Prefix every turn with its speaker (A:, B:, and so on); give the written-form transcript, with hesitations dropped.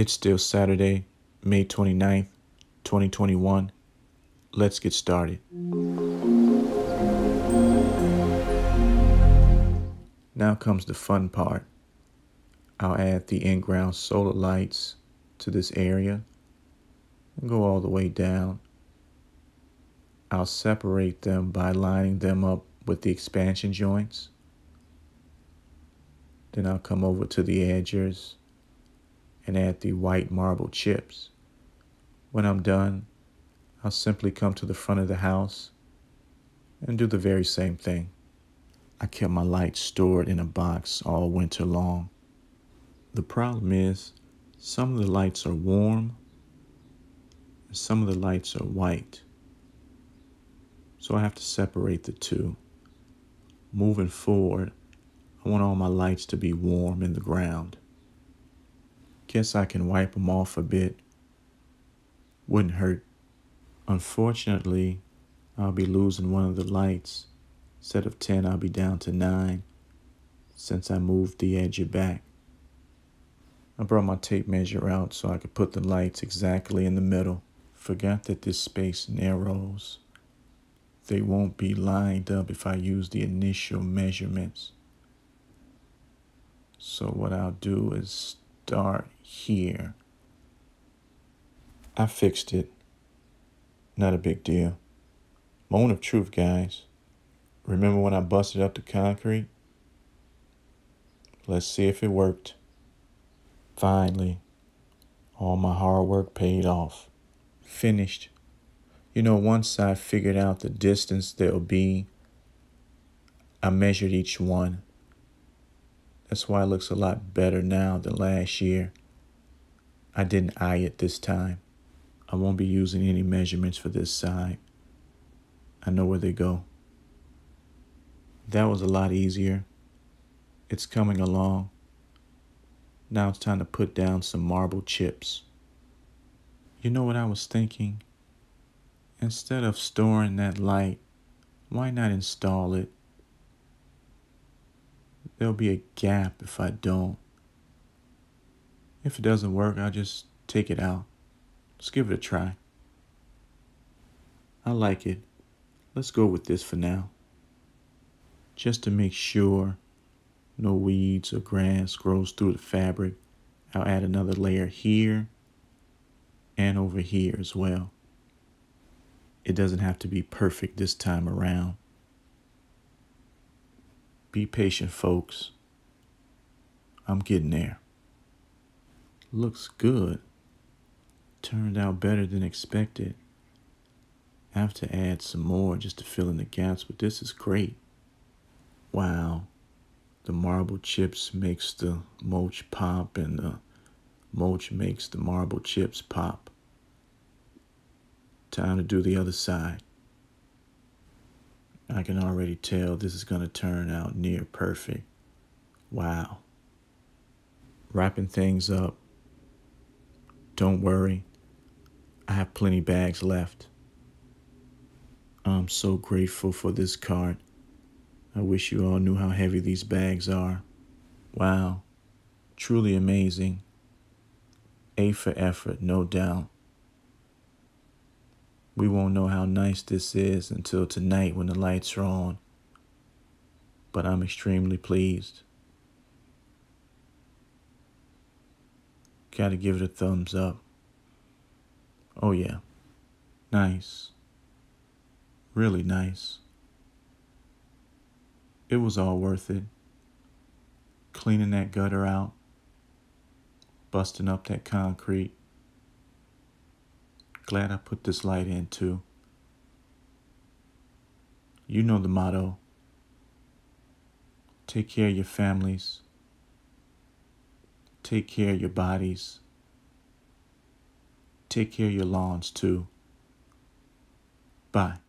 A: It's still Saturday, May 29th, 2021. Let's get started. Now comes the fun part. I'll add the in-ground solar lights to this area and go all the way down. I'll separate them by lining them up with the expansion joints. Then I'll come over to the edges and add the white marble chips. When I'm done, I'll simply come to the front of the house and do the very same thing. I kept my lights stored in a box all winter long. The problem is, some of the lights are warm and some of the lights are white. So I have to separate the two. Moving forward, I want all my lights to be warm in the ground. Guess I can wipe them off a bit. Wouldn't hurt. Unfortunately, I'll be losing one of the lights. Instead of 10, I'll be down to 9 since I moved the edge back. I brought my tape measure out so I could put the lights exactly in the middle. Forgot that this space narrows. They won't be lined up if I use the initial measurements. So what I'll do is start here. I fixed it. Not a big deal. Moment of truth, guys. Remember when I busted up the concrete? Let's see if it worked. Finally, all my hard work paid off. Finished. You know, once I figured out the distance there'll be, I measured each one. That's why it looks a lot better now than last year. I didn't eye it this time. I won't be using any measurements for this side. I know where they go. That was a lot easier. It's coming along. Now it's time to put down some marble chips. You know what I was thinking? Instead of storing that light, why not install it? There'll be a gap if I don't. If it doesn't work, I'll just take it out. Let's give it a try. I like it. Let's go with this for now. Just to make sure no weeds or grass grows through the fabric, I'll add another layer here and over here as well. It doesn't have to be perfect this time around. Be patient, folks. I'm getting there. Looks good. Turned out better than expected. I have to add some more just to fill in the gaps, but this is great. Wow. The marble chips makes the mulch pop and the mulch makes the marble chips pop. Time to do the other side. I can already tell this is going to turn out near perfect. Wow. Wrapping things up. Don't worry. I have plenty bags left. I'm so grateful for this cart. I wish you all knew how heavy these bags are. Wow. Truly amazing. A for effort, no doubt. We won't know how nice this is until tonight when the lights are on. But I'm extremely pleased. Gotta give it a thumbs up. Oh yeah. Nice. Really nice. It was all worth it. Cleaning that gutter out. Busting up that concrete. Glad I put this light in too. You know the motto. Take care of your families. Take care of your bodies. Take care of your lawns too. Bye.